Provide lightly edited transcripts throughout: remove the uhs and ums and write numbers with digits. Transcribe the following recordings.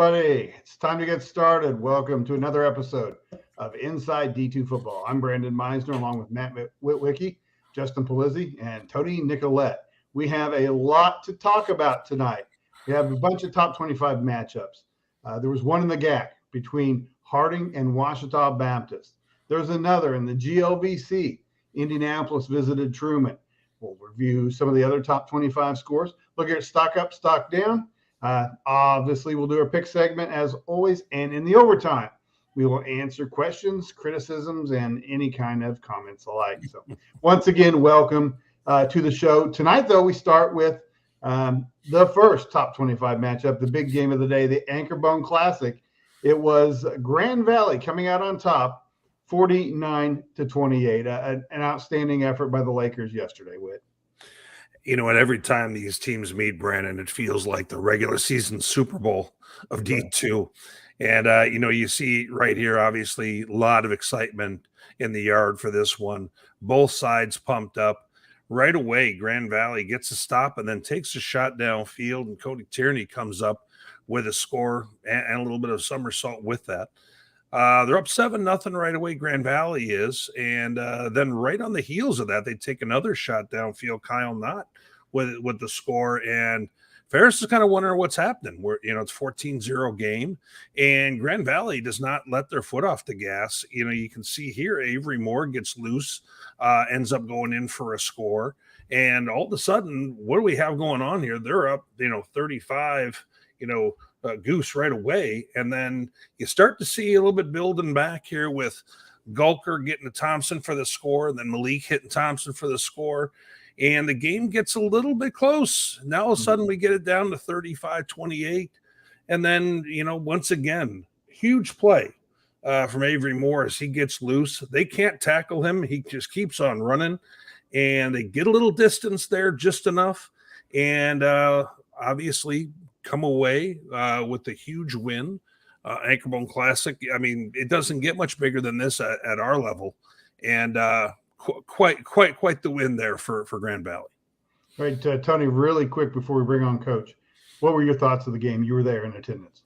everybody. It's time to get started. Welcome to another episode of Inside D2Football. I'm Brandon Meisner, along with Matt Witwicky, Justin Polizzi, and Tony Nicolette. We have a lot to talk about tonight. We have a bunch of top 25 matchups. There was one in the GAC between Harding and Ouachita Baptist. There's another in the GLVC. Indianapolis visited Truman. We'll review some of the other top 25 scores. Look at stock up, stock down. Obviously, we'll do our pick segment as always, and in the overtime, we will answer questions, criticisms, and any kind of comments alike. So, once again, welcome to the show. Tonight, though, we start with the first top 25 matchup, the big game of the day, the Anchor Bone Classic. It was Grand Valley coming out on top, 49-28. An outstanding effort by the Lakers yesterday, Whit. You know, and every time these teams meet, Brandon, it feels like the regular season Super Bowl of D2. And, you see right here, obviously, a lot of excitement in the yard for this one. Both sides pumped up. Right away, Grand Valley gets a stop and then takes a shot downfield, and Cody Tierney comes up with a score and a little bit of somersault with that. They're up 7-0 right away, Grand Valley is. And then right on the heels of that, they take another shot downfield, Kyle Knott with the score. And Ferris is kind of wondering what's happening. It's 14-0 game, and Grand Valley does not let their foot off the gas. You can see here Avery Moore gets loose, ends up going in for a score. And all of a sudden, what do we have going on here? They're up, 35, Goose right away. And then you start to see a little bit building back here with Gulker getting to Thompson for the score, and then Malik hitting Thompson for the score. And the game gets a little bit close. Now all of a sudden we get it down to 35-28. And then, once again, huge play from Avery Moore as he gets loose. They can't tackle him. He just keeps on running. And they get a little distance there, just enough. And obviously come away with a huge win. Anchor Bone Classic. I mean, it doesn't get much bigger than this at our level. And quite the win there for Grand Valley. All right, Tony, really quick before we bring on Coach, what were your thoughts of the game? You were there in attendance.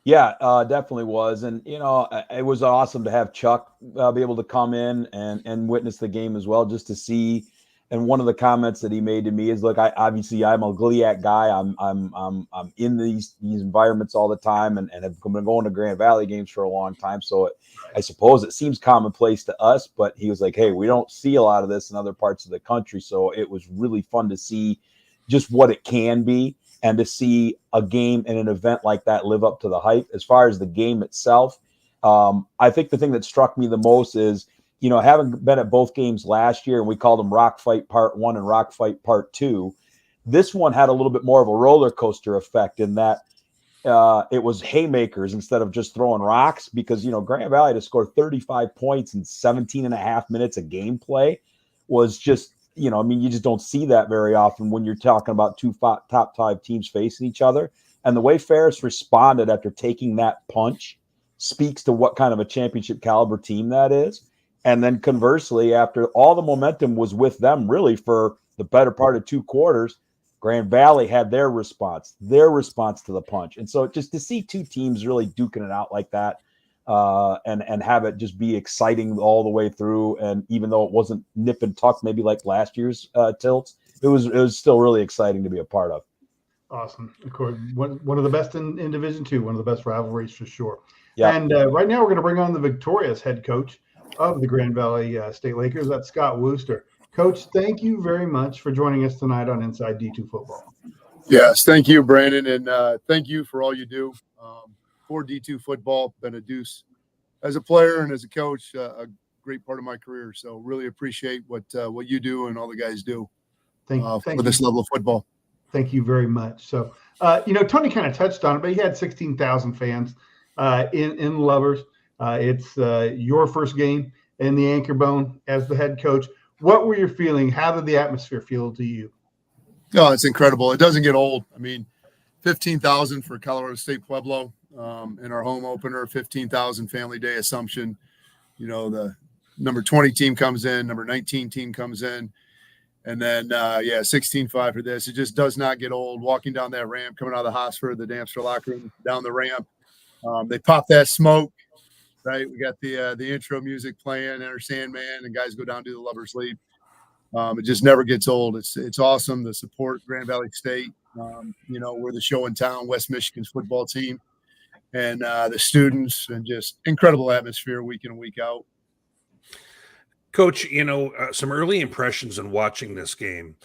Yeah, definitely was. And, it was awesome to have Chuck be able to come in and witness the game as well, just to see. And one of the comments that he made to me is, look, I'm a GLIAC guy. I'm in these environments all the time and have been going to Grand Valley games for a long time. So I suppose it seems commonplace to us, but he was like, hey, we don't see a lot of this in other parts of the country. So it was really fun to see just what it can be and to see a game and an event like that live up to the hype. As far as the game itself, I think the thing that struck me the most is, having been at both games last year, and we called them Rock Fight Part 1 and Rock Fight Part 2, this one had a little bit more of a roller coaster effect in that it was haymakers instead of just throwing rocks, because, Grand Valley to score 35 points in 17 and a half minutes of gameplay was just, you just don't see that very often when you're talking about two top 5 teams facing each other. And the way Ferris responded after taking that punch speaks to what kind of a championship caliber team that is. And then conversely, after all the momentum was with them really for the better part of 2 quarters, Grand Valley had their response to the punch. And so just to see 2 teams really duking it out like that and have it just be exciting all the way through. And even though it wasn't nip and tuck, maybe like last year's tilts, it was still really exciting to be a part of. Awesome. Of course, one of the best in Division II, one of the best rivalries for sure. Yeah. And right now we're going to bring on the victorious head coach of the Grand Valley State Lakers. That's Scott Wooster. Coach, thank you very much for joining us tonight on Inside D2Football. Yes, thank you, Brandon, and thank you for all you do for D2Football. Been a deuce as a player and as a coach, a great part of my career. So really appreciate what you do and all the guys do for this level of football. Thank you very much. So, Tony kind of touched on it, but he had 16,000 fans in Lovers. It's your first game in the Anchor Bone as the head coach. What were your feelings? How did the atmosphere feel to you? Oh, it's incredible. It doesn't get old. I mean, 15,000 for Colorado State Pueblo in our home opener, 15,000 Family Day Assumption. The number 20 team comes in, number 19 team comes in. And then, 16-5 for this. It just does not get old. Walking down that ramp, coming out of the Hosford, the Damster locker room, down the ramp. They pop that smoke, right? We got the intro music playing, Enter Sandman, and guys go down to the Lover's Leap. It just never gets old. It's awesome. The support, Grand Valley State. We're the show in town, West Michigan's football team, and the students, and just incredible atmosphere week in and week out. Coach, some early impressions in watching this game.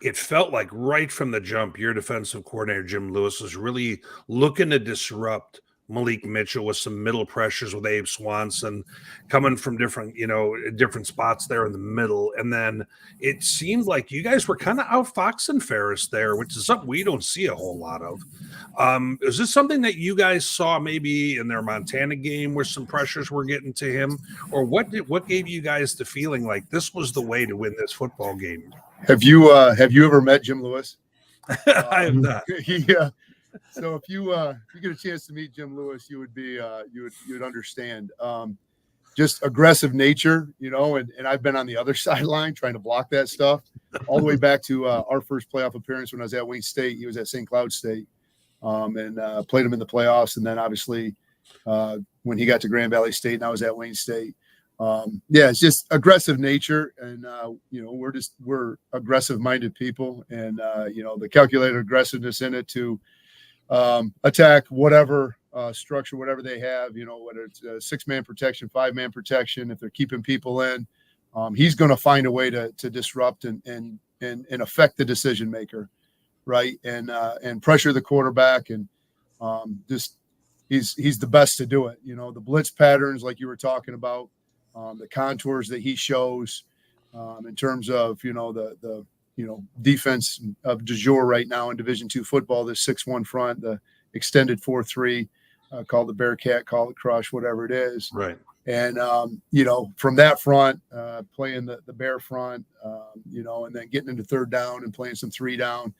It felt like right from the jump, your defensive coordinator, Jim Lewis, was really looking to disrupt Malik Mitchell with some middle pressures with Abe Swanson coming from different spots there in the middle. And then it seemed like you guys were kind of outfoxing Ferris there, which is something we don't see a whole lot of. Is this something that you guys saw maybe in their Montana game where some pressures were getting to him? Or what gave you guys the feeling like this was the way to win this football game? Have you ever met Jim Lewis? I have not. So if you get a chance to meet Jim Lewis, you would understand just aggressive nature, and I've been on the other sideline trying to block that stuff all the way back to our first playoff appearance when I was at Wayne State. He was at St. Cloud State, and played him in the playoffs. And then obviously when he got to Grand Valley State and I was at Wayne State. It's just aggressive nature, and we're aggressive minded people, and the calculated aggressiveness in it to attack whatever structure, whatever they have, whether it's a 6-man protection, 5-man protection, if they're keeping people in, he's going to find a way to disrupt and affect the decision maker, right, and pressure the quarterback, and he's the best to do it. The blitz patterns like you were talking about. The contours that he shows in terms of, the defense of du jour right now in Division II football, the 6-1 front, the extended 4-3, call it the Bearcat, call it Crush, whatever it is. Right. And, from that front, playing the bear front, and then getting into third down and playing some 3 down,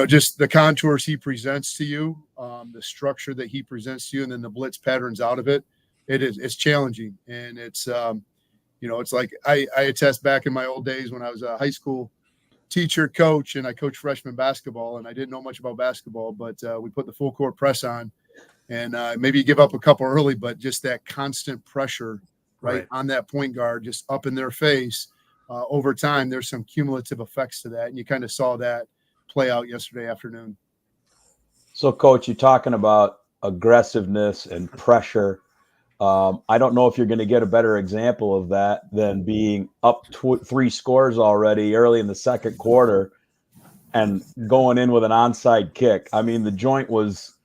just the contours he presents to you, the structure that he presents to you, and then the blitz patterns out of it. It's challenging, and it's it's like I attest back in my old days when I was a high school teacher, coach, and I coached freshman basketball, and I didn't know much about basketball, but we put the full court press on, and maybe you give up a couple early, but just that constant pressure right on that point guard, just up in their face, over time, there's some cumulative effects to that, and you kind of saw that play out yesterday afternoon. So, Coach, you're talking about aggressiveness and pressure. I don't know if you're going to get a better example of that than being up 3 scores already early in the second quarter and going in with an onside kick. I mean, the joint was,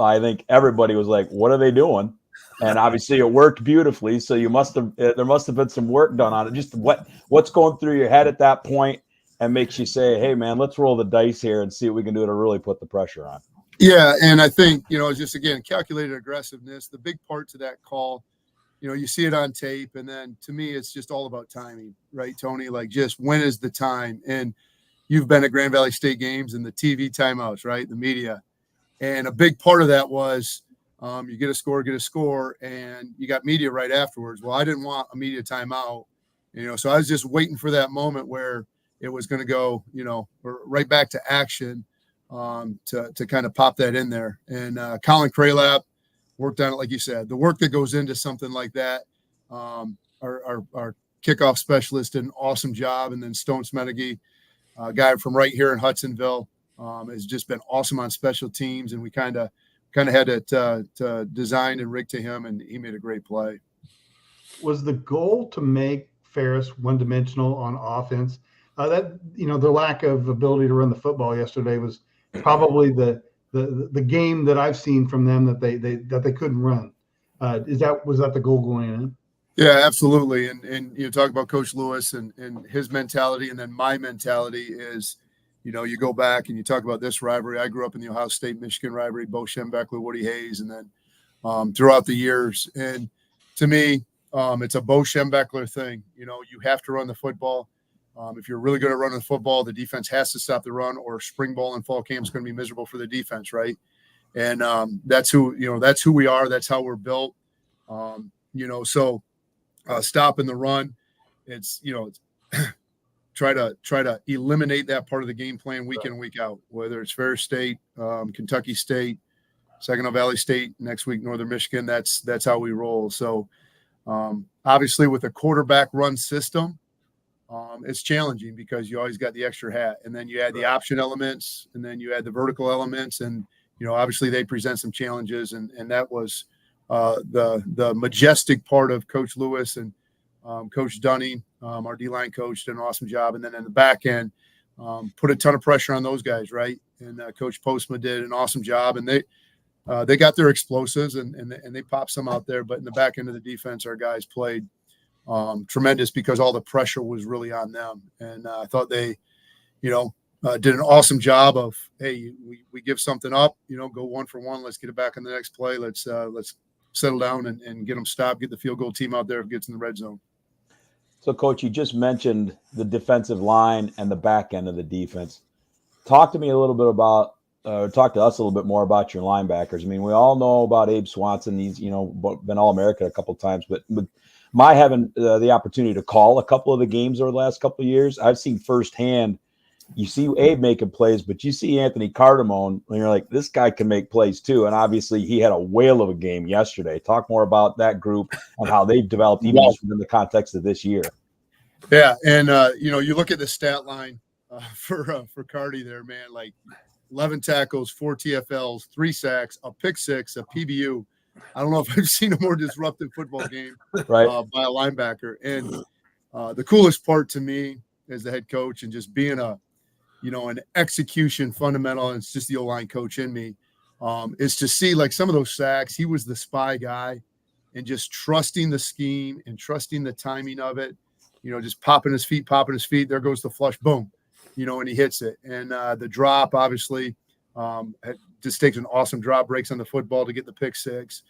I think everybody was like, what are they doing? And obviously it worked beautifully. So there must have been some work done on it. Just what's going through your head at that point and makes you say, hey, man, let's roll the dice here and see what we can do to really put the pressure on. Yeah, and I think, it's just, again, calculated aggressiveness. The big part to that call, you see it on tape, and then to me, it's just all about timing, right, Tony? Like, just when is the time? And you've been at Grand Valley State games and the TV timeouts, right, the media. And a big part of that was you get a score, and you got media right afterwards. Well, I didn't want a media timeout, so I was just waiting for that moment where it was going to go, right back to action. To kind of pop that in there. And Colin Kraylap worked on it, like you said. The work that goes into something like that, our kickoff specialist did an awesome job. And then Stone Smenegi, a guy from right here in Hudsonville, has just been awesome on special teams. And we kind of had it to design and rig to him, and he made a great play. Was the goal to make Ferris one-dimensional on offense? The lack of ability to run the football yesterday was probably the game that I've seen from them that they couldn't run. Was that the goal going in? Yeah, absolutely. And you talk about Coach Lewis and his mentality, and then my mentality is, you go back and you talk about this rivalry. I grew up in the Ohio State-Michigan rivalry, Bo Schembechler, Woody Hayes, and then throughout the years. And to me, it's a Bo Schembechler thing. You have to run the football. If you're really good at running the football, the defense has to stop the run, or spring ball and fall camp is going to be miserable for the defense, right? And that's who we are. That's how we're built. So stopping the run, it's try to eliminate that part of the game plan week in, week out, whether it's Ferris State, Kentucky State, Saginaw Valley State, next week, Northern Michigan. That's how we roll. So obviously with a quarterback run system, it's challenging because you always got the extra hat, and then you add the option elements, and then you add the vertical elements, and obviously they present some challenges, and that was the majestic part of Coach Lewis and Coach Dunning, our D-line coach, did an awesome job, and then in the back end, put a ton of pressure on those guys, right? And Coach Postma did an awesome job, and they got their explosives and they popped some out there, but in the back end of the defense, our guys played tremendous because all the pressure was really on them. And I thought they, did an awesome job of, hey, we give something up, go 1 for 1. Let's get it back on the next play. Let's settle down and get them stopped, get the field goal team out there if it gets in the red zone. So, Coach, you just mentioned the defensive line and the back end of the defense. Talk to me a little bit about, talk to us a little bit more about your linebackers. I mean, we all know about Abe Swanson. He's, been All-American a couple of times, but with my having the opportunity to call a couple of the games over the last couple of years, I've seen firsthand. You see Abe making plays, but you see Anthony Cardamone, and you're like, this guy can make plays too. And obviously, he had a whale of a game yesterday. Talk more about that group and how they've developed even just within the context of this year. Yeah, and you look at the stat line for Cardi there, man. Like 11 tackles, 4 TFLs, 3 sacks, a pick 6, a PBU. I don't know if I've seen a more disruptive football game by a linebacker. And the coolest part to me as the head coach and just being an execution fundamental, and it's just the O-line coach in me, is to see like some of those sacks. He was the spy guy and just trusting the scheme and trusting the timing of it, just popping his feet. There goes the flush, boom, and he hits it. And the drop, obviously, just takes an awesome drop, breaks on the football to get the pick 6.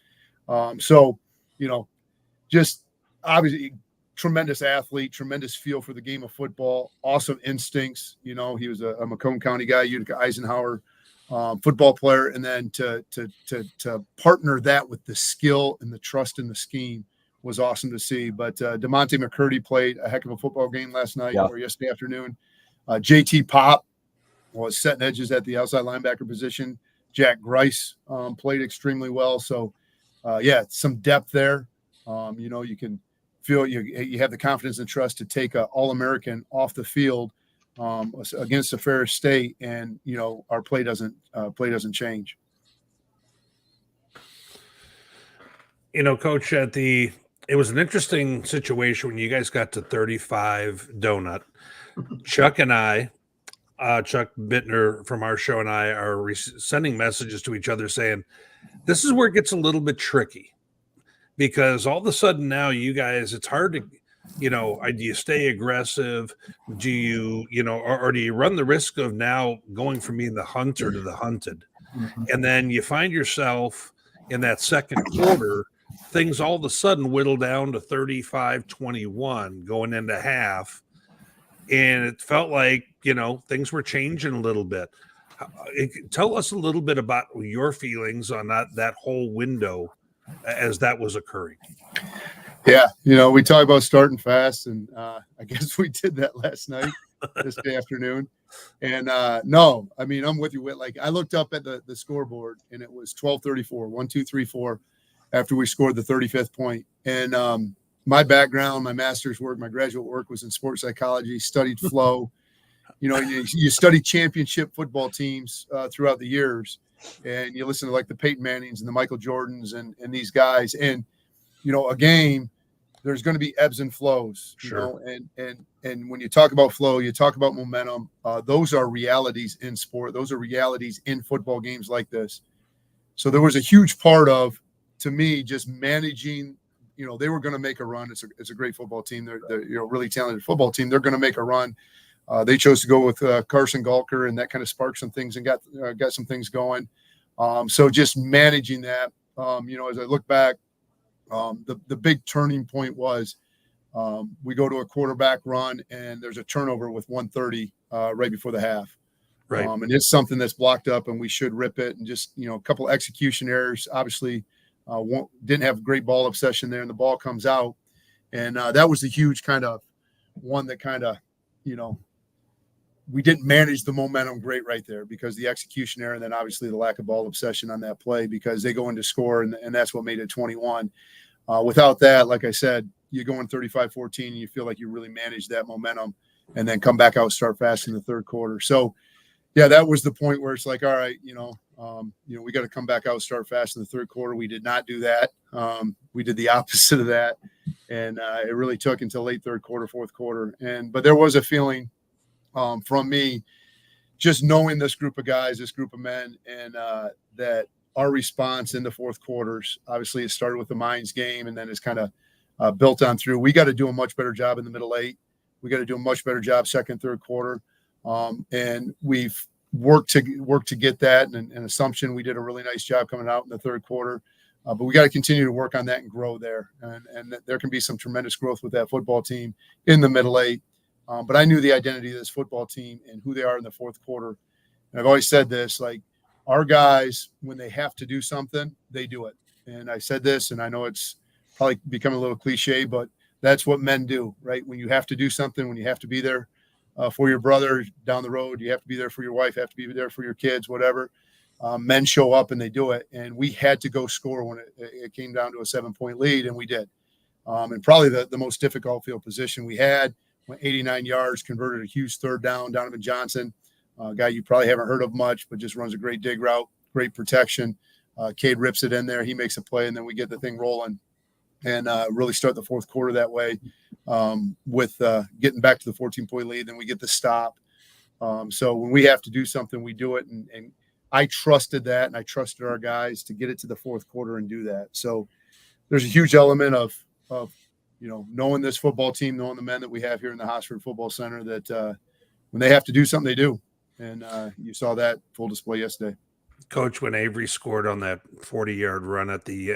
Just obviously tremendous athlete, tremendous feel for the game of football, awesome instincts. He was a Macomb County guy, Utica Eisenhower football player. And then to partner that with the skill and the trust in the scheme was awesome to see. But DeMonte McCurdy played a heck of a football game last night or yesterday afternoon. JT Pop was setting edges at the outside linebacker position. Jack Grice played extremely well. So, some depth there. You can feel you have the confidence and trust to take an All-American off the field against a Ferris State, and our play doesn't change. Coach, it was an interesting situation when you guys got to 35 donut. Chuck and I, Chuck Bittner from our show and I are sending messages to each other saying, this is where it gets a little bit tricky, because all of a sudden now you guys, it's hard to, do you stay aggressive? Do you, or do you run the risk of now going from being the hunter to the hunted? Mm-hmm. And then you find yourself in that second quarter, things all of a sudden whittle down to 35-21 going into half. And it felt like, things were changing a little bit. Tell us a little bit about your feelings on that whole window as that was occurring. Yeah. We talk about starting fast, and I guess we did that last night, this afternoon. And no, I mean, I'm with you. Like, I looked up at the scoreboard, and it was 12:34, 1, 2, 3, 4, after we scored the 35th point. And my background, my master's work, my graduate work was in sports psychology, studied flow. You study championship football teams throughout the years, and you listen to like the Peyton Mannings and the Michael Jordans and these guys. And, a game, there's going to be ebbs and flows, and when you talk about flow, you talk about momentum. Those are realities in sport. Those are realities in football games like this. So there was a huge part of, to me, just managing. They were going to make a run. It's a great football team. They're really talented football team. They're going to make a run. They chose to go with Carson Gulker, and that kind of sparked some things and got some things going. So just managing that, as I look back, the big turning point was we go to a quarterback run, and there's a turnover with 1:30 right before the half. Right. And it's something that's blocked up, and we should rip it. And just, a couple execution errors, obviously. Didn't have great ball obsession there, and the ball comes out, and that was the huge kind of one that kind of we didn't manage the momentum great right there because the execution error and then obviously the lack of ball obsession on that play because they go in to score and that's what made it 21. Without that, like I said, you go in 35-14 and you feel like you really managed that momentum and then come back out, start fast in the third quarter. So, yeah, that was the point where it's like, all right, we got to come back out, start fast in the third quarter. We did not do that. We did the opposite of that. And it really took until late third quarter, fourth quarter. But there was a feeling from me just knowing this group of guys, this group of men, and that our response in the fourth quarters, obviously it started with the Mines game and then it's kind of built on through. We got to do a much better job in the middle eight. We got to do a much better job second, third quarter. And we've worked to get that. And an assumption, we did a really nice job coming out in the third quarter. But we got to continue to work on that and grow there. And there can be some tremendous growth with that football team in the middle eight. But I knew the identity of this football team and who they are in the fourth quarter. And I've always said this, like our guys, when they have to do something, they do it. And I said this, and I know it's probably become a little cliche, but that's what men do, right? When you have to do something, when you have to be there for your brother down the road, you have to be there for your wife, have to be there for your kids, whatever. Men show up and they do it. And we had to go score when it came down to a 7-point lead, and we did. And probably the most difficult field position we had, went 89 yards, converted a huge third down. Donovan Johnson, a guy you probably haven't heard of much, but just runs a great dig route, great protection. Cade rips it in there. He makes a play, and then we get the thing rolling and really start the fourth quarter that way with getting back to the 14-point lead. Then we get the stop. So when we have to do something, we do it. And I trusted that, and I trusted our guys to get it to the fourth quarter and do that. So there's a huge element of knowing this football team, knowing the men that we have here in the Hosford Football Center, that when they have to do something, they do. And you saw that full display yesterday. Coach, when Avery scored on that 40-yard run at the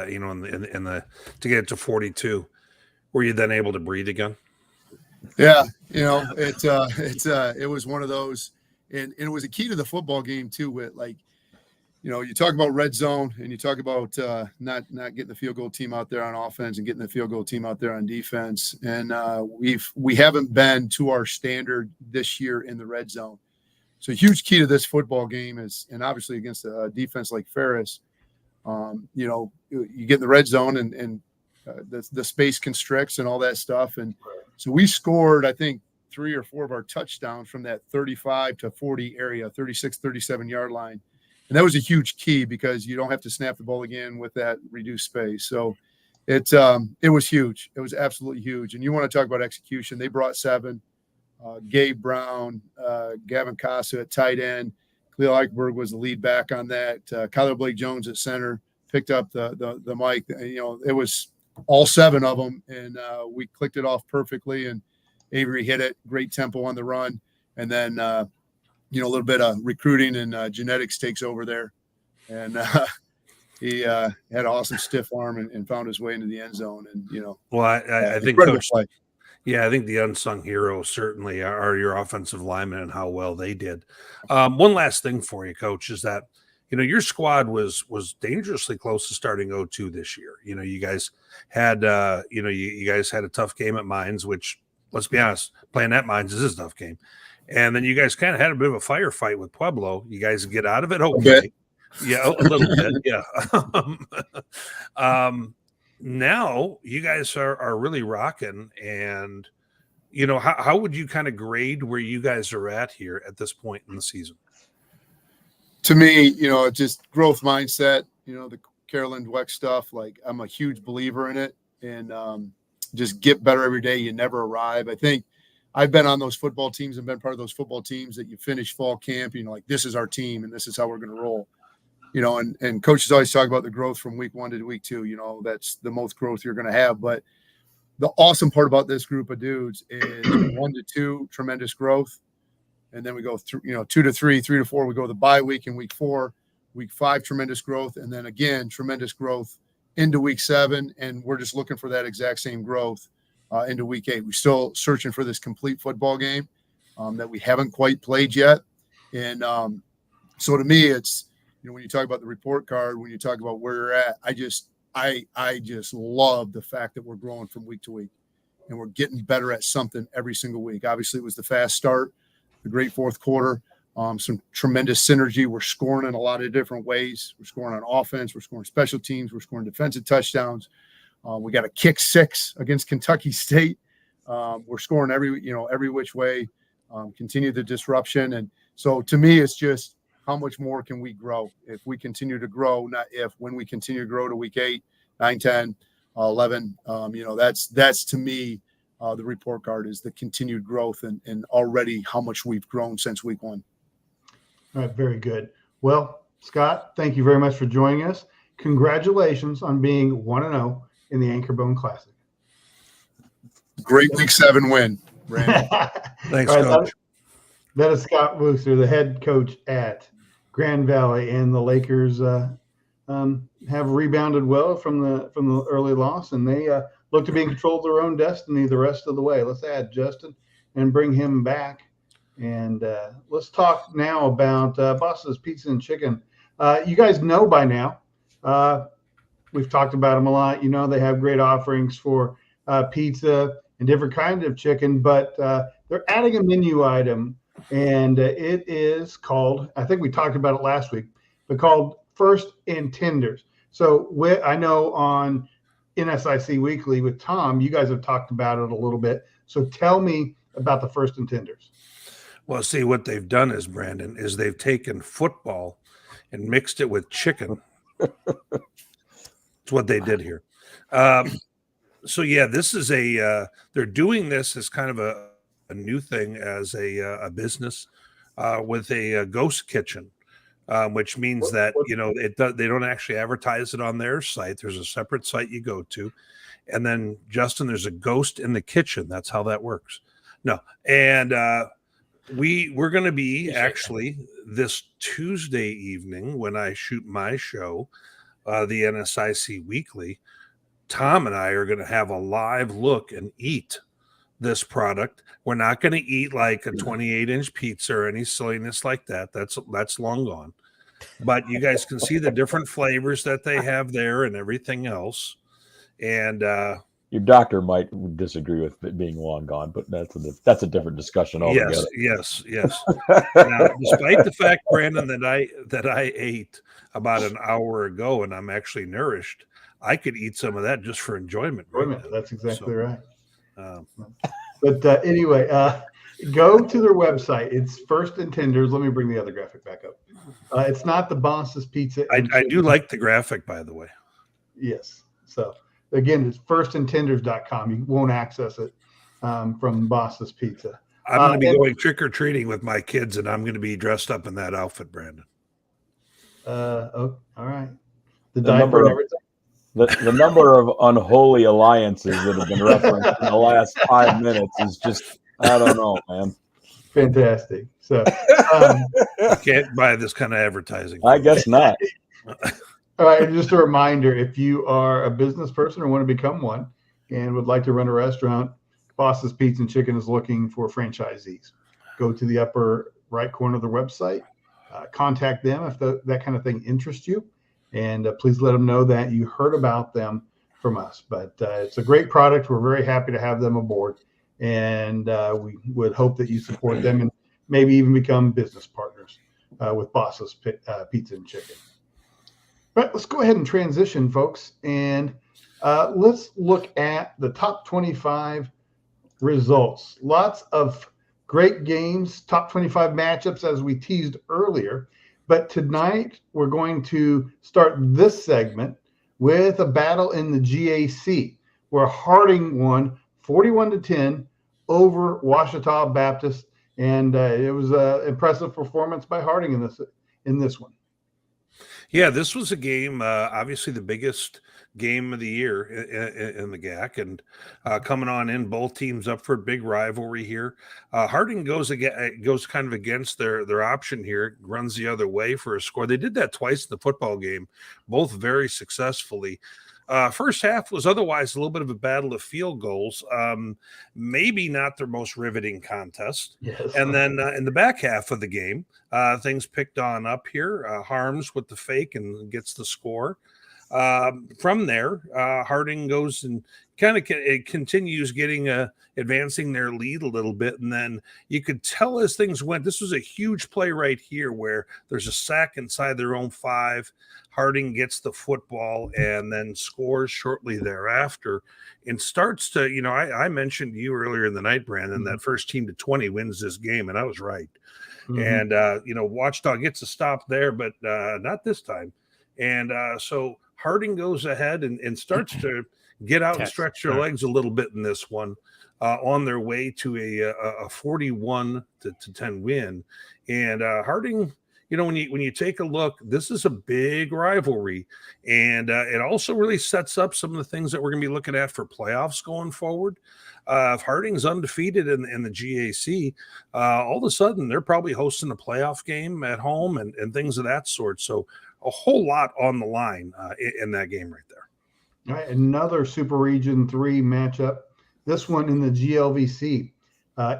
in the to get it to 42, were you then able to breathe again? Yeah, it was one of those, and it was a key to the football game too. With you talk about red zone, and you talk about not getting the field goal team out there on offense and getting the field goal team out there on defense, and we haven't been to our standard this year in the red zone. So a huge key to this football game is, and obviously against a defense like Ferris, you get in the red zone and the space constricts and all that stuff. And so we scored, I think, 3 or 4 of our touchdowns from that 35 to 40 area, 36, 37-yard line. And that was a huge key because you don't have to snap the ball again with that reduced space. So it was huge. It was absolutely huge. And you want to talk about execution. They brought 7. Gabe Brown, Gavin Casa at tight end. Khalil Eichberg was the lead back on that. Kyler Blake Jones at center picked up the mic. It was all 7 of them, and we clicked it off perfectly. And Avery hit it, great tempo on the run, and then a little bit of recruiting and genetics takes over there, and he had an awesome stiff arm and found his way into the end zone. And well, I think Coach. Play. Yeah, I think the unsung heroes certainly are your offensive linemen and how well they did. One last thing for you, Coach, is that your squad was dangerously close to starting 0-2 this year. You guys had you guys had a tough game at Mines, which, let's be honest, playing at Mines is a tough game. And then you guys kind of had a bit of a firefight with Pueblo. You guys get out of it okay. Yeah, a little bit, yeah. Now you guys are really rocking, and how would you kind of grade where you guys are at here at this point in the season? To me, just growth mindset, the Carolyn Dweck stuff, like I'm a huge believer in it, and just get better every day. You never arrive. I think I've been on those football teams and been part of those football teams that you finish fall camp, like this is our team and this is how we're going to roll. And coaches always talk about the growth from week 1 to week 2. That's the most growth you're going to have. But the awesome part about this group of dudes is 1 to 2, tremendous growth. And then we go through, 2 to 3, 3 to 4, we go to the bye week in week 4, week 5, tremendous growth. And then again, tremendous growth into week 7. And we're just looking for that exact same growth into week 8. We're still searching for this complete football game that we haven't quite played yet. And so to me, it's, when you talk about the report card, when you talk about where you're at, I just love the fact that we're growing from week to week. and we're getting better at something every single week. Obviously, it was the fast start, the great fourth quarter, some tremendous synergy. We're scoring in a lot of different ways. We're scoring on offense. We're scoring special teams. We're scoring defensive touchdowns. We got a kick 6 against Kentucky State. We're scoring every which way. Continue the disruption. And so to me, it's just how much more can we grow? If we continue to grow, not if, when we continue to grow to week 8, 9, 10, 11, that's to me, the report card is the continued growth and already how much we've grown since week 1. All right, very good. Well, Scott, thank you very much for joining us. Congratulations on being 1-0 in the Anchorbone Classic. Great week 7 win, Brandon. Thanks, right, Coach. That is Scott Wooster, the head coach at Grand Valley, and the Lakers have rebounded well from the early loss, and they look to be in control of their own destiny the rest of the way. Let's add Justin and bring him back, and let's talk now about Boss's Pizza and Chicken. You guys know by now, we've talked about them a lot. You know they have great offerings for pizza and different kinds of chicken, but they're adding a menu item, and it is called, I think we talked about it last week, but called First and Tenders. So I know on NSIC Weekly with Tom, you guys have talked about it a little bit. So tell me about the First and Tenders. Well, see, what they've done is, Brandon, is they've taken football and mixed it with chicken. That's what they did here. So, yeah, this is they're doing this as kind of a new thing as a business with a ghost kitchen, which means that, they don't actually advertise it on their site. There's a separate site you go to. And then, Justin, there's a ghost in the kitchen. That's how that works. No. And we're going to be actually this Tuesday evening when I shoot my show, the NSIC Weekly, Tom and I are going to have a live look and eat this product. We're not going to eat like a 28-inch pizza or any silliness like that. That's long gone. But you guys can see the different flavors that they have there and everything else. And your doctor might disagree with it being long gone, but that's a different discussion altogether. Yes. Now, despite the fact, Brandon, that I ate about an hour ago and I'm actually nourished, I could eat some of that just for enjoyment. Right? That's exactly right. But anyway, go to their website. It's First and Tenders. Let me bring the other graphic back up. It's not the Boss's Pizza. I do like the graphic, by the way. Yes. So again, it's firstandtenders.com. You won't access it from Boss's Pizza. I'm going to be going trick-or-treating with my kids, and I'm going to be dressed up in that outfit, Brandon. All right. The diaper and everything. The number of unholy alliances that have been referenced in the last 5 minutes is just, I don't know, man. Fantastic. So you can't buy this kind of advertising. I guess not. All right. Just a reminder, if you are a business person or want to become one and would like to run a restaurant, Boss's Pizza and Chicken is looking for franchisees. Go to the upper right corner of the website, contact them if that kind of thing interests you. And please let them know that you heard about them from us. But it's a great product. We're very happy to have them aboard. And we would hope that you support them and maybe even become business partners with Boss's Pizza and Chicken. But let's go ahead and transition, folks. And let's look at the top 25 results. Lots of great games, top 25 matchups, as we teased earlier. But tonight, we're going to start this segment with a battle in the GAC, where Harding won 41-10 over Ouachita Baptist, and it was an impressive performance by Harding in this one. Yeah, this was a game, obviously the biggest game of the year in the GAC, and coming on in, both teams up for a big rivalry here. Harding goes kind of against their option here, runs the other way for a score. They did that twice in the football game, both very successfully. First half was otherwise a little bit of a battle of field goals, maybe not their most riveting contest. Yes. And then in the back half of the game, things picked on up here. Harms with the fake and gets the score. From there, Harding goes and kind of it continues getting advancing their lead a little bit, and then you could tell as things went. This was a huge play right here where there's a sack inside their own 5. Harding gets the football and then scores shortly thereafter, and starts to, I mentioned to you earlier in the night, Brandon, that first team to 20 wins this game, and I was right. And Watchdog gets a stop there, but not this time. And so Harding goes ahead and starts to get out and stretch their legs a little bit in this one, on their way to a 41-10 win. And Harding, when you take a look, this is a big rivalry, and it also really sets up some of the things that we're going to be looking at for playoffs going forward. If Harding's undefeated in the GAC, all of a sudden they're probably hosting a playoff game at home and things of that sort. So a whole lot on the line in that game right there. All right, another Super Region 3 matchup. This one in the GLVC.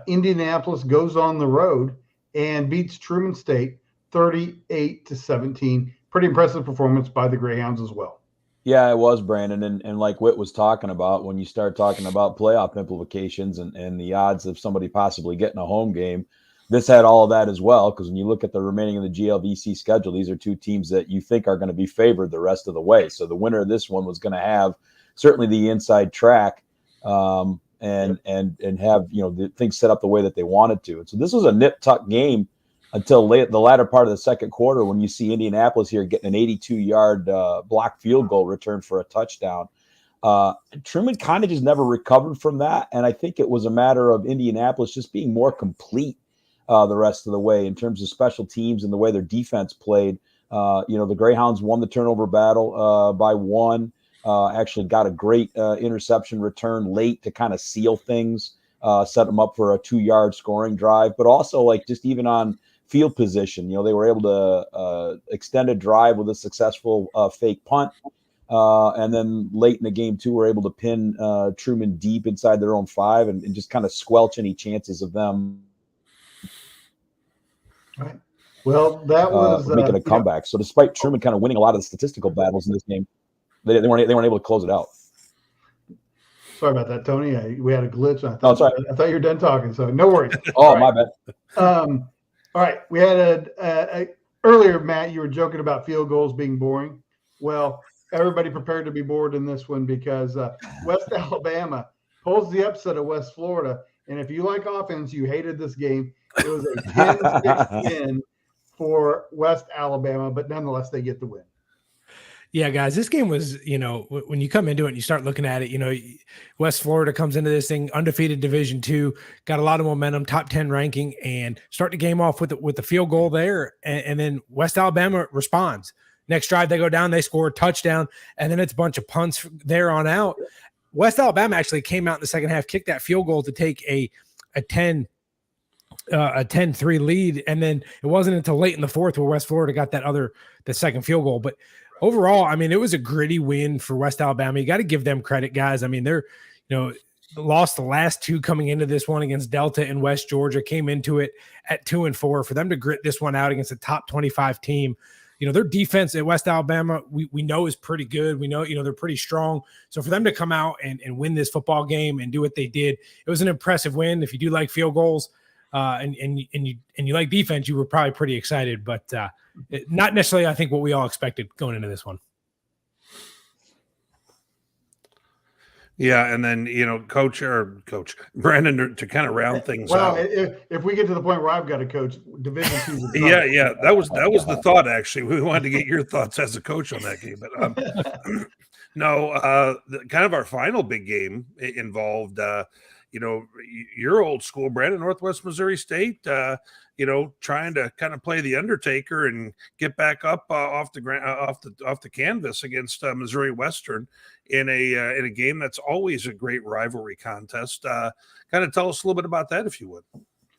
Indianapolis goes on the road and beats Truman State 38-17. Pretty impressive performance by the Greyhounds as well. Yeah, it was, Brandon. And like Whit was talking about, when you start talking about playoff implications and the odds of somebody possibly getting a home game, this had all of that as well, because when you look at the remaining of the GLVC schedule, these are 2 teams that you think are going to be favored the rest of the way. So the winner of this one was going to have certainly the inside track and have, the things set up the way that they wanted to. And so this was a nip-tuck game until the latter part of the second quarter, when you see Indianapolis here getting an 82-yard block field goal return for a touchdown. Truman kind of just never recovered from that, and I think it was a matter of Indianapolis just being more complete the rest of the way in terms of special teams and the way their defense played. The Greyhounds won the turnover battle by 1. Actually got a great interception return late to kind of seal things, set them up for a 2-yard scoring drive, but also just even on field position, they were able to extend a drive with a successful fake punt. And then late in the game too, were able to pin Truman deep inside their own 5 and just kind of squelch any chances of them. Right. Well, that was making a comeback. So despite Truman kind of winning a lot of the statistical battles in this game, they weren't able to close it out. Sorry about that, Tony. We had a glitch. I thought you were done talking, so no worries. Oh, my bad. All right. We had earlier, Matt, you were joking about field goals being boring. Well, everybody prepared to be bored in this one, because West Alabama pulls the upset of West Florida. And if you like offense, you hated this game. It was a 10-6 win for West Alabama, but nonetheless, they get the win. Yeah, guys, this game was, when you come into it and you start looking at it, West Florida comes into this thing undefeated Division II, got a lot of momentum, top 10 ranking, and start the game off with the field goal there. And then West Alabama responds. Next drive, they go down, they score a touchdown, and then it's a bunch of punts there on out. West Alabama actually came out in the second half, kicked that field goal to take a 10-3 lead, and then it wasn't until late in the fourth where West Florida got the second field goal. But overall, it was a gritty win for West Alabama. You got to give them credit, guys. They're, lost the last 2 coming into this one against Delta and West Georgia, came into it at 2-4. For them to grit this one out against a top 25 team, their defense at West Alabama, we know is pretty good. We know, they're pretty strong. So for them to come out and win this football game and do what they did, it was an impressive win. If you do like field goals and you like defense, you were probably pretty excited, but not necessarily, I think, what we all expected going into this one. Yeah, and then coach Brandon, to kind of round things out. If we get to the point where I've got a coach, Division II. Yeah, that was the thought. Actually, we wanted to get your thoughts as a coach on that game, but kind of our final big game involved, your old school, Brandon, Northwest Missouri State. Trying to kind of play the Undertaker and get back up off the canvas against Missouri Western in a game that's always a great rivalry contest. Kind of tell us a little bit about that, if you would.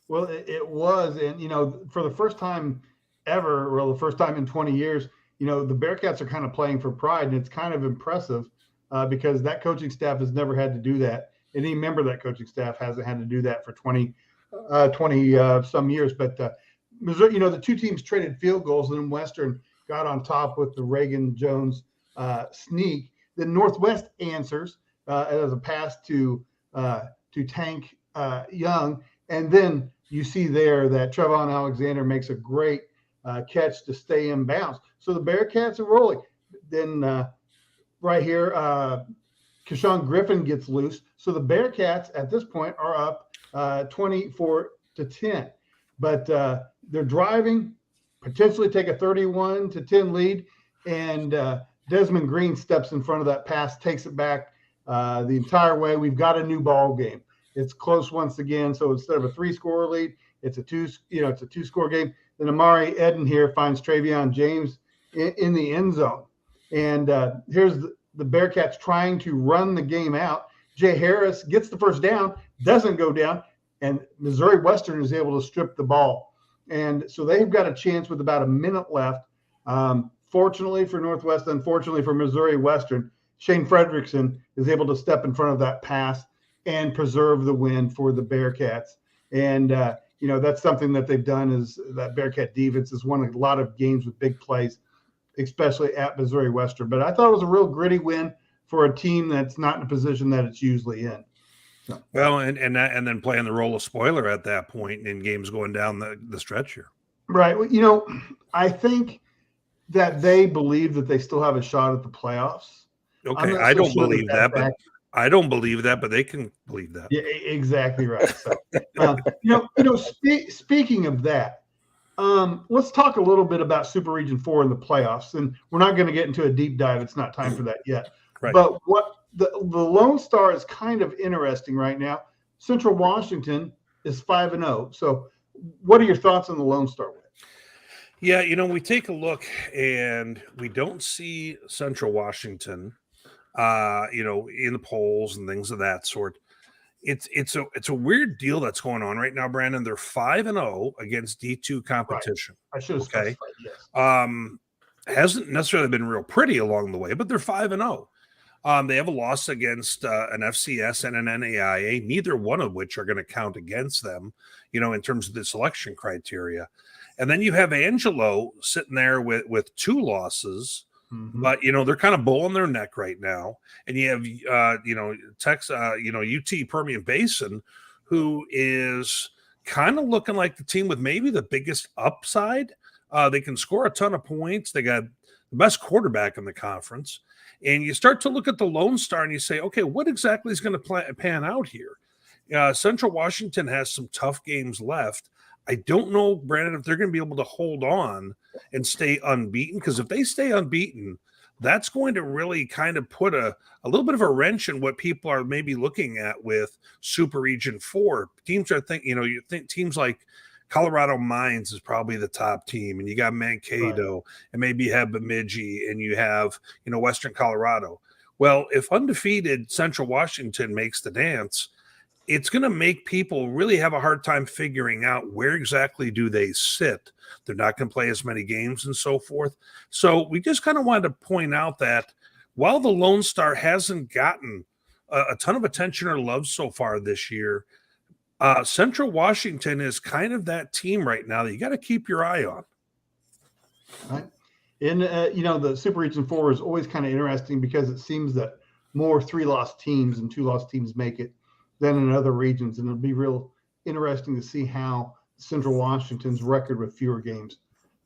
Well, it was, and for the first time ever, or the first time in 20 years, the Bearcats are kind of playing for pride, and it's kind of impressive because that coaching staff has never had to do that. Any member of that coaching staff hasn't had to do that for 20 some years. But Missouri, the 2 teams traded field goals, and then Western got on top with the Reagan Jones sneak. Then Northwest answers as a pass to Tank Young. And then you see there that Trevon Alexander makes a great catch to stay in bounds. So the Bearcats are rolling. Then right here, Keshawn Griffin gets loose. So the Bearcats at this point are up 24-10. But they're driving, potentially take a 31-10 lead. And Desmond Green steps in front of that pass, takes it back the entire way. We've got a new ball game. It's close once again. So instead of a 3-score lead, it's a 2-score game. Then Amari Eden here finds Travion James in the end zone. And here's the Bearcats trying to run the game out. Jay Harris gets the first down, doesn't go down, and Missouri Western is able to strip the ball. And so they've got a chance with about a minute left. Fortunately for Northwest, unfortunately for Missouri Western, Shane Fredrickson is able to step in front of that pass and preserve the win for the Bearcats. And, that's something that they've done is that Bearcat defense has won a lot of games with big plays, especially at Missouri Western. But I thought it was a real gritty win for a team that's not in a position that it's usually in. So. Well, and then playing the role of spoiler at that point in games going down the stretch here. Right. Well, I think that they believe that they still have a shot at the playoffs. Okay, I don't believe that, but I don't believe that, but they can believe that. Yeah, exactly right. So, speaking of that, let's talk a little bit about Super Region 4 in the playoffs. And we're not going to get into a deep dive. It's not time for that yet. Right. But what the Lone Star is kind of interesting right now. Central Washington is 5-0. So what are your thoughts on the Lone Star win? Yeah, we take a look and we don't see Central Washington, in the polls and things of that sort. It's a weird deal that's going on right now, Brandon. They're 5-0 against D2 competition. Right. I should have specified, yes. Hasn't necessarily been real pretty along the way, but they're 5-0. They have a loss against an FCS and an NAIA, neither one of which are going to count against them, in terms of the selection criteria. And then you have Angelo sitting there with 2 losses, but they're kind of bull on their neck right now. And you have UT Permian Basin, who is kind of looking like the team with maybe the biggest upside. They can score a ton of points. They got the best quarterback in the conference. And you start to look at the Lone Star and you say, okay, what exactly is going to pan out here? Central Washington has some tough games left. I don't know, Brandon, if they're going to be able to hold on and stay unbeaten, because if they stay unbeaten, that's going to really kind of put a little bit of a wrench in what people are maybe looking at with Super Region 4. Teams are you think teams like Colorado Mines is probably the top team, and you got Mankato, right, and maybe you have Bemidji, and you have, Western Colorado. Well, if undefeated Central Washington makes the dance, it's going to make people really have a hard time figuring out where exactly do they sit. They're not going to play as many games and so forth. So we just kind of wanted to point out that while the Lone Star hasn't gotten a ton of attention or love so far this year, Central Washington is kind of that team right now that you got to keep your eye on. Right. And, the Super Region 4 is always kind of interesting because it seems that more 3-loss teams and 2-loss teams make it than in other regions. And it'll be real interesting to see how Central Washington's record with fewer games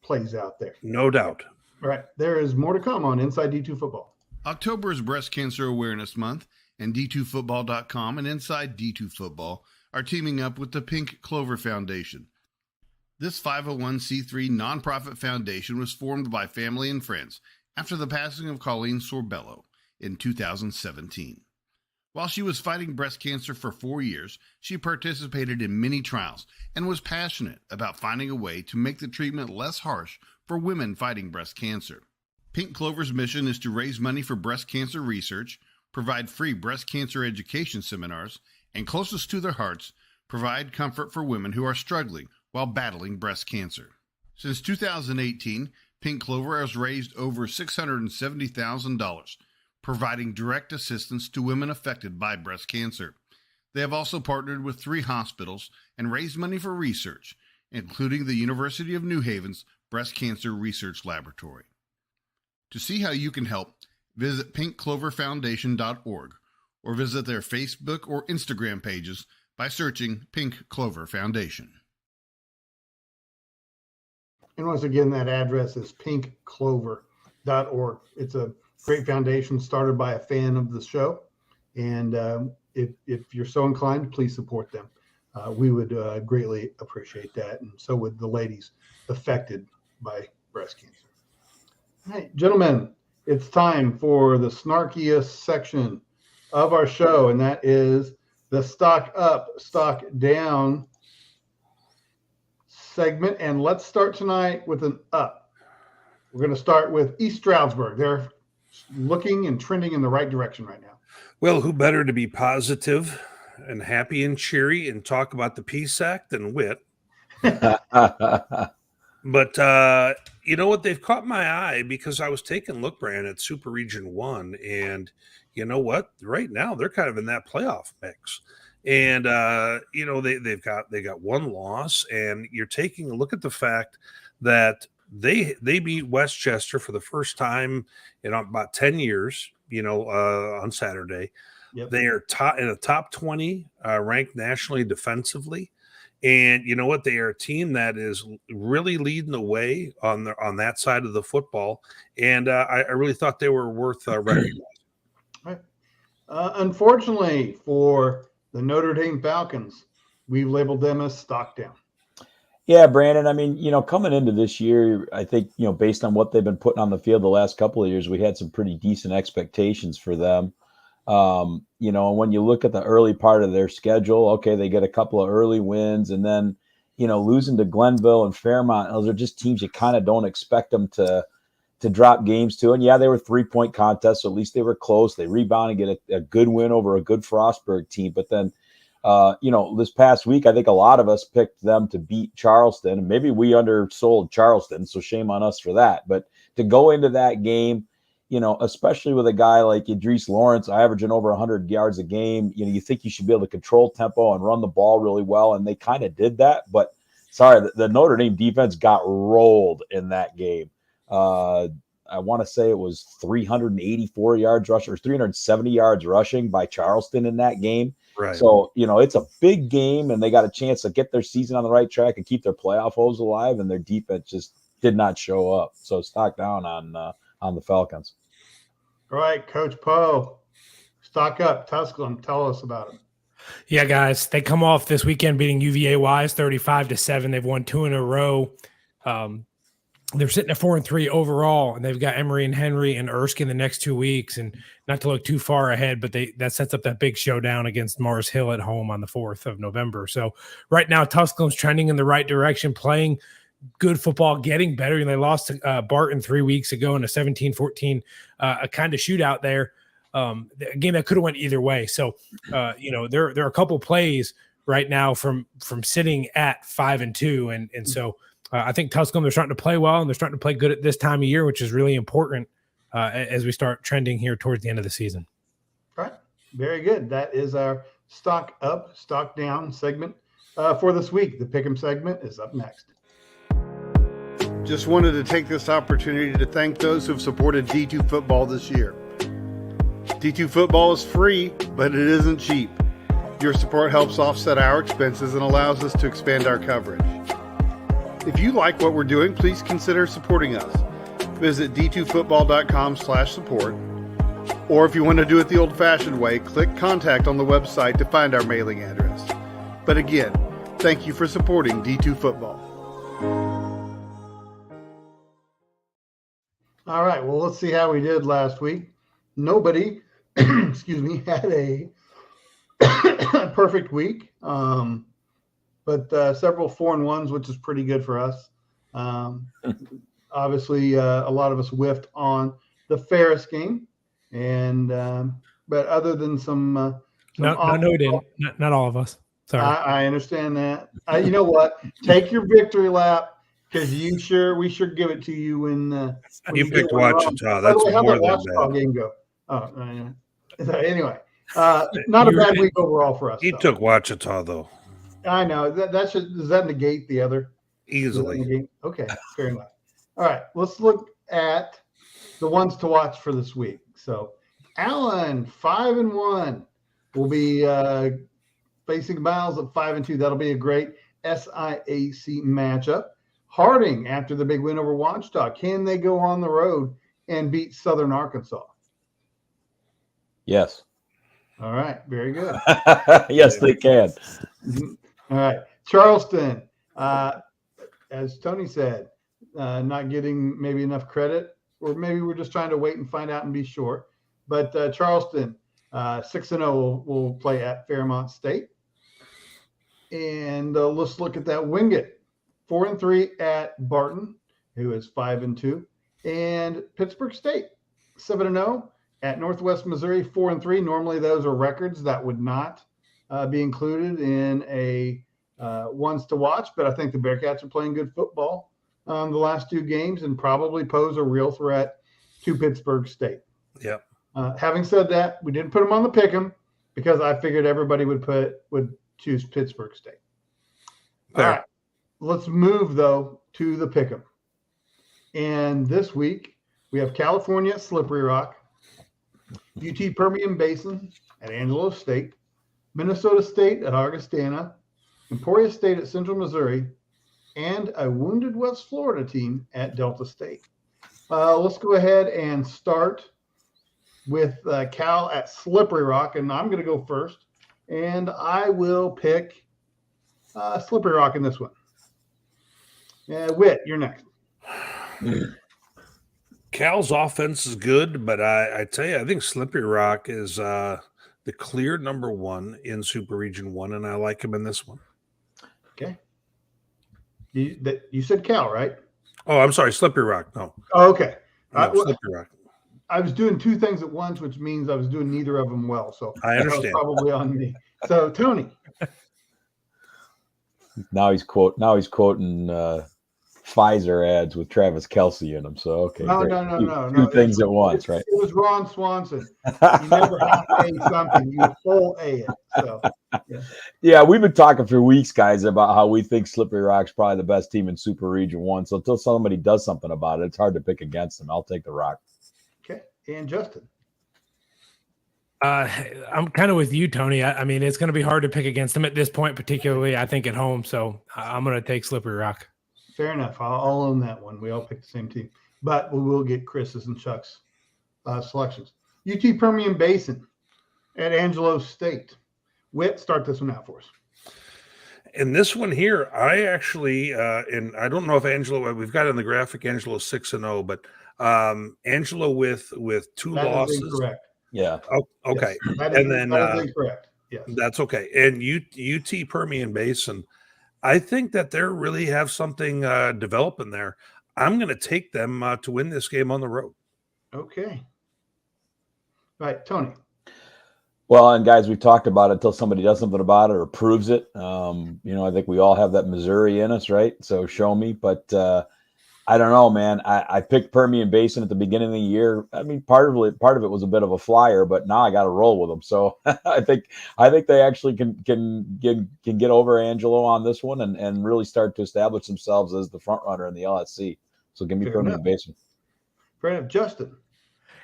plays out there. No doubt. All right. There is more to come on Inside D2 Football. October is Breast Cancer Awareness Month, and D2Football.com and Inside D2 Football are teaming up with the Pink Clover Foundation. This 501c3 nonprofit foundation was formed by family and friends after the passing of Colleen Sorbello in 2017. While she was fighting breast cancer for 4 years, she participated in many trials and was passionate about finding a way to make the treatment less harsh for women fighting breast cancer. Pink Clover's mission is to raise money for breast cancer research, provide free breast cancer education seminars, and closest to their hearts, provide comfort for women who are struggling while battling breast cancer. Since 2018, Pink Clover has raised over $670,000, providing direct assistance to women affected by breast cancer. They have also partnered with 3 hospitals and raised money for research, including the University of New Haven's Breast Cancer Research Laboratory. To see how you can help, visit pinkcloverfoundation.org or visit their Facebook or Instagram pages by searching Pink Clover Foundation. And once again, that address is pinkclover.org. It's a great foundation started by a fan of the show. And if you're so inclined, please support them. We would greatly appreciate that. And so would the ladies affected by breast cancer. All right, gentlemen, it's time for the snarkiest section of our show, and that is the stock up, stock down segment. And let's start tonight with an up. We're going to start with East Stroudsburg. They're looking and trending in the right direction right now. Well, who better to be positive and happy and cheery and talk about the PSAC than Whit? But you know what? They've caught my eye because I was taking a look, Brand, at Super Region 1. And you know what? Right now, they're kind of in that playoff mix. And, you know, they got one loss. And you're taking a look at the fact that they beat Westchester for the first time in about 10 years, you know, on Saturday. Yep. They are in the top 20 ranked nationally defensively. And you know what? They are a team that is really leading the way on that side of the football. And I really thought they were worth recognizing. Right. Unfortunately for the Notre Dame Falcons, we've labeled them as stock down. Yeah, Brandon. I mean, you know, coming into this year, I think, you know, based on what they've been putting on the field the last couple of years, we had some pretty decent expectations for them. You know, when you look at the early part of their schedule, okay, they get a couple of early wins, and then, you know, losing to Glenville and Fairmont, those are just teams you kind of don't expect them to drop games to. And yeah, they were 3-point contests, so at least they were close. They rebounded and get a good win over a good Frostburg team. But then, you know, this past week, I think a lot of us picked them to beat Charleston, and maybe we undersold Charleston, so shame on us for that. But to go into that game, you know, especially with a guy like Idris Lawrence averaging over 100 yards a game, you know, you think you should be able to control tempo and run the ball really well, and they kind of did that. But sorry, the Notre Dame defense got rolled in that game. I want to say it was 384 yards rushing or 370 yards rushing by Charleston in that game. Right. So, you know, it's a big game, and they got a chance to get their season on the right track and keep their playoff hopes alive, and their defense just did not show up. So stock down on the Falcons. All right, Coach Poe, stock up, Tusculum. Tell us about it. Yeah, guys, they come off this weekend beating UVA Wise 35-7. They've won 2 in a row. They're sitting at 4-3 overall, and they've got Emory and Henry and Erskine the next 2 weeks. And not to look too far ahead, but that sets up that big showdown against Mars Hill at home on the 4th of November. So right now, Tusculum's trending in the right direction, playing good football, getting better. And they lost to Barton 3 weeks ago in a 17-14, a kind of shootout there. A game that could have went either way. So, you know, there are a couple plays right now from sitting at 5-2. And so I think Tusculum, they're starting to play well, and they're starting to play good at this time of year, which is really important as we start trending here towards the end of the season. All right. Very good. That is our stock up, stock down segment for this week. The Pick'em segment is up next. Just wanted to take this opportunity to thank those who have supported D2 Football this year. D2 Football is free, but it isn't cheap. Your support helps offset our expenses and allows us to expand our coverage. If you like what we're doing, please consider supporting us. Visit d2football.com/support. Or if you want to do it the old-fashioned way, click contact on the website to find our mailing address. But again, thank you for supporting D2 Football. All right, well, let's see how we did last week. Nobody, excuse me, had a perfect week, but several 4-1s, which is pretty good for us. Obviously, a lot of us whiffed on the Ferris game, and but other than some no, we didn't. Not all of us. Sorry, I understand that. You know what? Take your victory lap. Because we sure give it to you when you picked Ouachita. That's way, how more about than Ouachita bad. game go? Anyway, not a bad week overall for us. He took Ouachita though. I know does that negate the other easily? Okay, fair enough. All right, let's look at the ones to watch for this week. So Allen 5-1 will be facing Miles at 5-2. That'll be a great SIAC matchup. Harding, after the big win over Watchdog, can they go on the road and beat Southern Arkansas? Yes. All right, very good. Yes, they can. All right, Charleston, as Tony said, not getting maybe enough credit, or maybe we're just trying to wait and find out and be sure. But Charleston, 6-0 will play at Fairmont State. And let's look at that. Wingate, 4-3 at Barton, who is 5-2. And Pittsburgh State, 7-0 at Northwest Missouri, 4-3. Normally those are records that would not be included in a ones to watch, but I think the Bearcats are playing good football the last two games and probably pose a real threat to Pittsburgh State. Yeah. Having said that, we didn't put them on the pick'em because I figured everybody would choose Pittsburgh State. Fair. All right, let's move though to the pick'em. And this week we have California at Slippery Rock, UT Permian Basin at Angelo State, Minnesota State at Augustana, Emporia State at Central Missouri, and a wounded West Florida team at Delta State. Let's go ahead and start with Cal at Slippery Rock, and I'm going to go first, and I will pick Slippery Rock in this one. Whit, you're next. Cal's offense is good, but I tell you, I think Slippery Rock is the clear number one in Super Region 1, and I like him in this one. Okay. You said Cal, right? Oh, I'm sorry, Slippery Rock. No. Oh, okay. No, Slippery Rock. I was doing two things at once, which means I was doing neither of them well. So I understand. That was probably on me. So Tony. Now he's quoting Pfizer ads with Travis Kelce in them. So okay, No. Two things at once, right? It was Ron Swanson. You never have to A something; you full A it. So yeah, we've been talking for weeks, guys, about how we think Slippery Rock's probably the best team in Super Region 1. So until somebody does something about it, it's hard to pick against them. I'll take the Rock. Okay, and Justin. I'm kind of with you, Tony. I mean, it's going to be hard to pick against them at this point, particularly I think at home. So I'm going to take Slippery Rock. Fair enough. I'll own that one. We all picked the same team, but we will get Chris's and Chuck's selections. UT Permian Basin at Angelo State. Whit, start this one out for us. And this one here, I actually, and I don't know if Angelo, we've got in the graphic Angelo 6-0, but Angelo with two That losses. is incorrect. Yeah. Oh, okay. Yes. That is incorrect. Yes. That's okay. And UT Permian Basin, I think that they really have something developing there. I'm going to take them to win this game on the road. Okay. Right, Tony. Well, and guys, we've talked about it until somebody does something about it or proves it. I think we all have that Missouri in us, right? So show me. But I don't know, man. I picked Permian Basin at the beginning of the year. I mean, part of it was a bit of a flyer, but now I got to roll with them. So I think they actually can get over Angelo on this one and really start to establish themselves as the front runner in the LSC. So give me Permian Basin. Fair enough. Justin.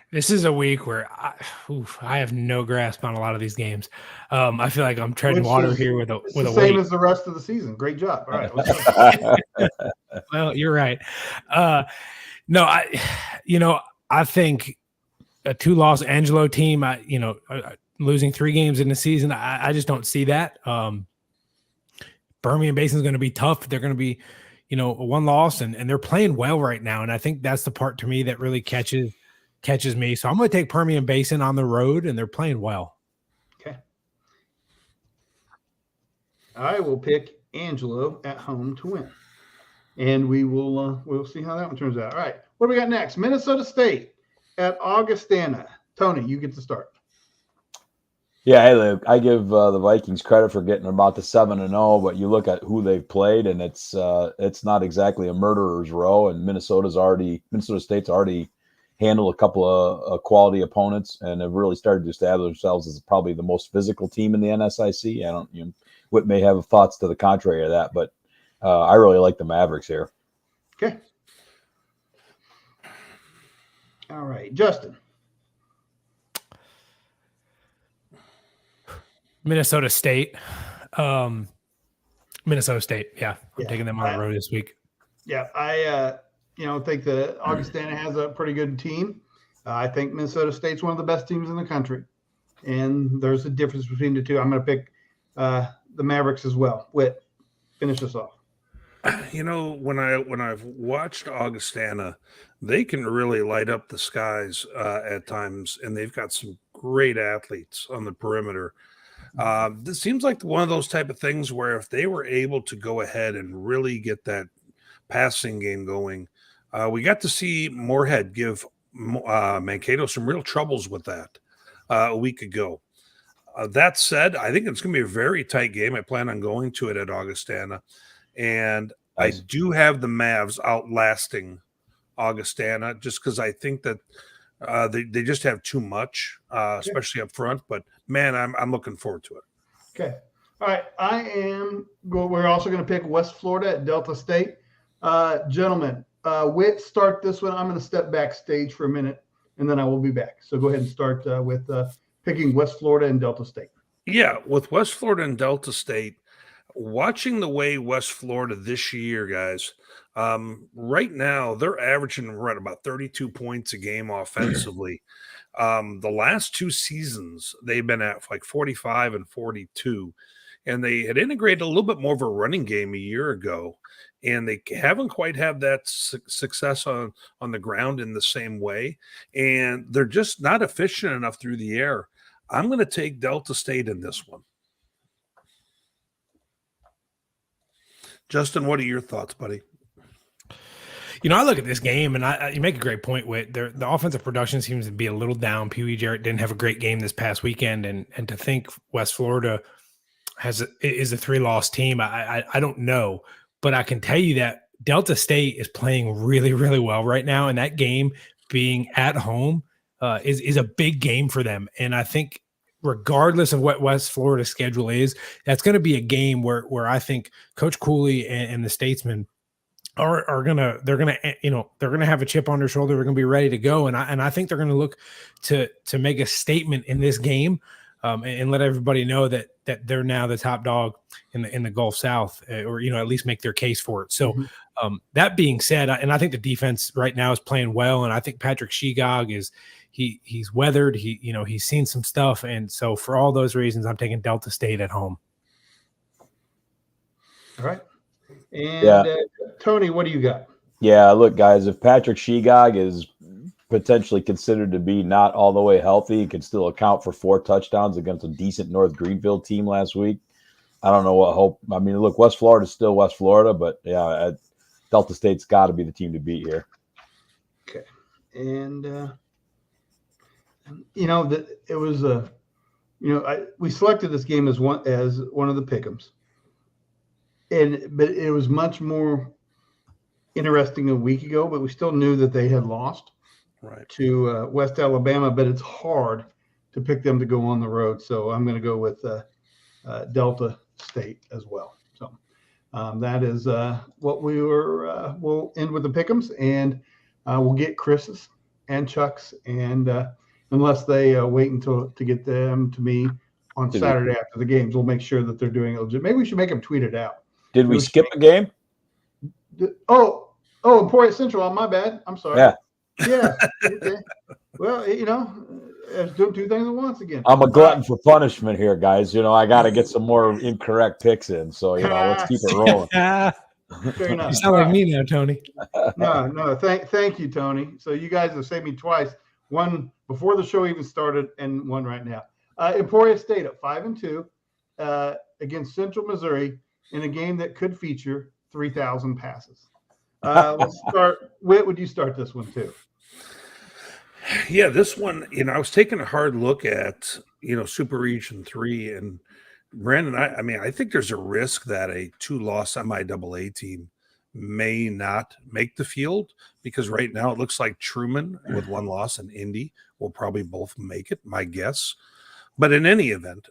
This is a week where I have no grasp on a lot of these games. I feel like I'm treading water here with a same as the rest of the season. Great job. All right. Let's go. Well, you're right. No, I think a 2-loss Angelo team, losing 3 games in the season, I just don't see that. Permian Basin is going to be tough. They're going to be, a 1 loss, and they're playing well right now. And I think that's the part to me that really catches me. So I'm going to take Permian Basin on the road, and they're playing well. Okay. I will pick Angelo at home to win. And we'll see how that one turns out. All right. What do we got next? Minnesota State at Augustana. Tony, you get to start. Yeah, hey, Luke, I give the Vikings credit for getting about the 7-0, but you look at who they've played, and it's not exactly a murderer's row. And Minnesota State's already handled a couple of quality opponents and have really started to establish themselves as probably the most physical team in the NSIC. Whit may have thoughts to the contrary of that, but I really like the Mavericks here. Okay. All right, Justin. Minnesota State. Minnesota State. Yeah. I'm Yeah, taking them on the road this week. Yeah, I think that Augustana has a pretty good team. I think Minnesota State's one of the best teams in the country, and there's a difference between the two. I'm going to pick the Mavericks as well. Whit, finish us off. When I've watched Augustana, they can really light up the skies at times, and they've got some great athletes on the perimeter. This seems like one of those type of things where if they were able to go ahead and really get that passing game going, we got to see Moorhead give Mankato some real troubles with that a week ago. That said, I think it's going to be a very tight game. I plan on going to it at Augustana, and Nice. I do have the Mavs outlasting Augustana just because I think that they just have too much, especially up front. But man, I'm looking forward to it. Okay. All right. We're also going to pick West Florida at Delta State. Gentlemen, Whit, start this one. I'm going to step backstage for a minute, and then I will be back. So go ahead and start with picking West Florida and Delta State. Yeah, with West Florida and Delta State, watching the way West Florida this year, guys, right now they're averaging right about 32 points a game offensively. The last two seasons, they've been at like 45 and 42, and they had integrated a little bit more of a running game a year ago, and they haven't quite had that success on the ground in the same way, and they're just not efficient enough through the air. I'm going to take Delta State in this one. Justin, what are your thoughts, buddy? I look at this game, and you make a great point with the offensive production seems to be a little down. Pee Wee Jarrett didn't have a great game this past weekend, and to think West Florida is a 3-loss team, I don't know, but I can tell you that Delta State is playing really, really well right now, and that game being at home is a big game for them. And I think regardless of what West Florida's schedule is, that's going to be a game where I think Coach Cooley and the Statesmen are gonna have a chip on their shoulder. They're gonna be ready to go, and I think they're gonna look to make a statement in this game, and let everybody know that they're now the top dog in the Gulf South, or at least make their case for it. So that being said, and I think the defense right now is playing well, and I think Patrick Shegog he's weathered. He's seen some stuff, and so for all those reasons, I'm taking Delta State at home. All right. And Tony, what do you got? Yeah, look, guys, if Patrick Shegog is potentially considered to be not all the way healthy, he could still account for 4 touchdowns against a decent North Greenville team last week. I don't know what hope. I mean, look, West Florida is still West Florida, but yeah, Delta State's got to be the team to beat here. Okay. And, it was we selected this game as one of the pick'ems. But it was much more interesting a week ago, but we still knew that they had lost to West Alabama, but it's hard to pick them to go on the road. So I'm going to go with Delta State as well. So that is what we were. We'll end with the pick'ems, and we'll get Chris's and Chuck's, and unless they wait to get them to me on Saturday after the games, we'll make sure that they're doing it legit. Maybe we should make them tweet it out. Did we skip a game? Oh, Emporia Central. On my bad. I'm sorry. Yeah. Okay. Well, I was doing 2 things at once again. I'm a glutton for punishment here, guys. I got to get some more incorrect picks in. So, let's keep it rolling. Fair enough. You sound like me now, Tony. No. Thank you, Tony. So you guys have saved me twice. One before the show even started, and one right now. Emporia State at 5-2 against Central Missouri in a game that could feature 3,000 passes. Let's start. Whit, would you start this one too? Yeah, this one, I was taking a hard look at, Super Region 3, and Brandon, I think there's a risk that a 2-loss MIAA team may not make the field, because right now it looks like Truman with 1 loss and Indy will probably both make it, my guess. But in any event,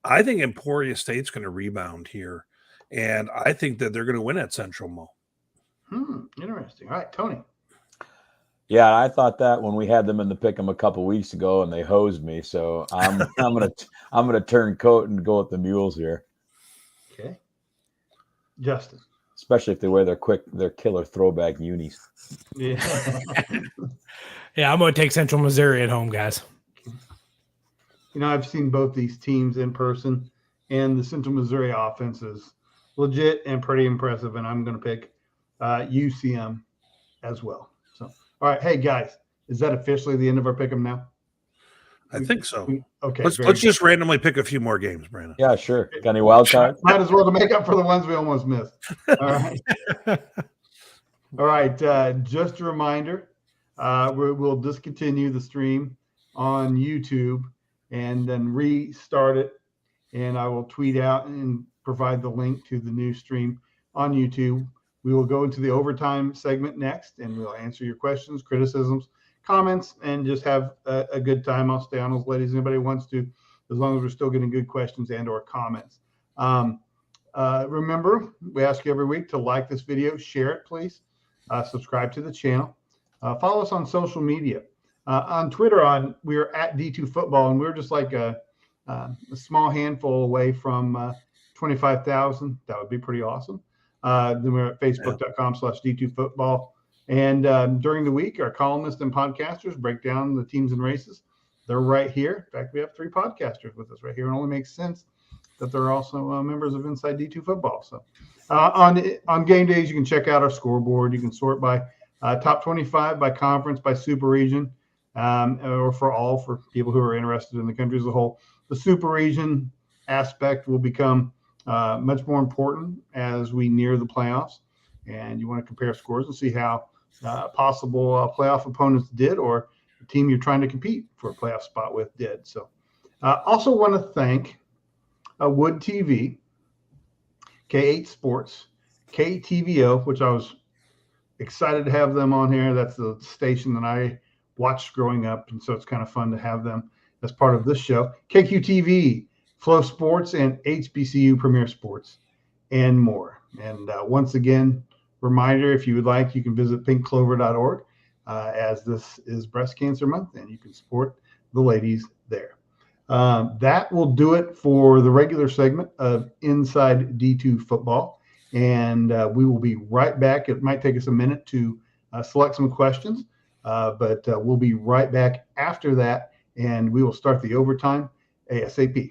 I think Emporia State's going to rebound here, and I think that they're going to win at Central Mo. Interesting. All right, Tony. Yeah, I thought that when we had them in the pick 'em a couple weeks ago, and they hosed me. So I'm gonna turn coat and go with the Mules here, Okay. Justin. especially if they wear their killer throwback unis. Yeah. Yeah, I'm going to take Central Missouri at home, guys. I've seen both these teams in person, and the Central Missouri offense is legit and pretty impressive, and I'm going to pick UCM as well. So, all right. Hey, guys, is that officially the end of our pick 'em now? I think so. Okay. Let's just randomly pick a few more games, Brandon. Yeah, sure. Got any wild cards? Might as well to make up for the ones we almost missed. All right. All right. Just a reminder, we'll discontinue the stream on YouTube and then restart it. And I will tweet out and provide the link to the new stream on YouTube. We will go into the overtime segment next, and we'll answer your questions, criticisms, comments, and just have a good time. I'll stay on as late as anybody wants to, as long as we're still getting good questions and or comments. Remember, we ask you every week to like this video, share it, please. Subscribe to the channel. Follow us on social media. On Twitter, we are at D2Football, and we're just like a small handful away from 25,000. That would be pretty awesome. Then we're at facebook.com/D2Football. And during the week, our columnists and podcasters break down the teams and races. They're right here. In fact, we have 3 podcasters with us right here. It only makes sense that they're also members of Inside D2Football. So on game days, you can check out our scoreboard. You can sort by top 25, by conference, by super region, or for people who are interested in the country as a whole. The super region aspect will become much more important as we near the playoffs. And you want to compare scores and see how possible playoff opponents did, or the team you're trying to compete for a playoff spot with did. So also want to thank Wood TV, K8 Sports, KTVO, which I was excited to have them on here. That's the station that I watched growing up, and so it's kind of fun to have them as part of this show. KQTV, Flow Sports, and HBCU Premier Sports, and more. And once again, reminder, if you would like, you can visit pinkclover.org as this is Breast Cancer Month, and you can support the ladies there. That will do it for the regular segment of Inside D2 Football. And we will be right back. It might take us a minute to select some questions, but we'll be right back after that, and we will start the overtime ASAP.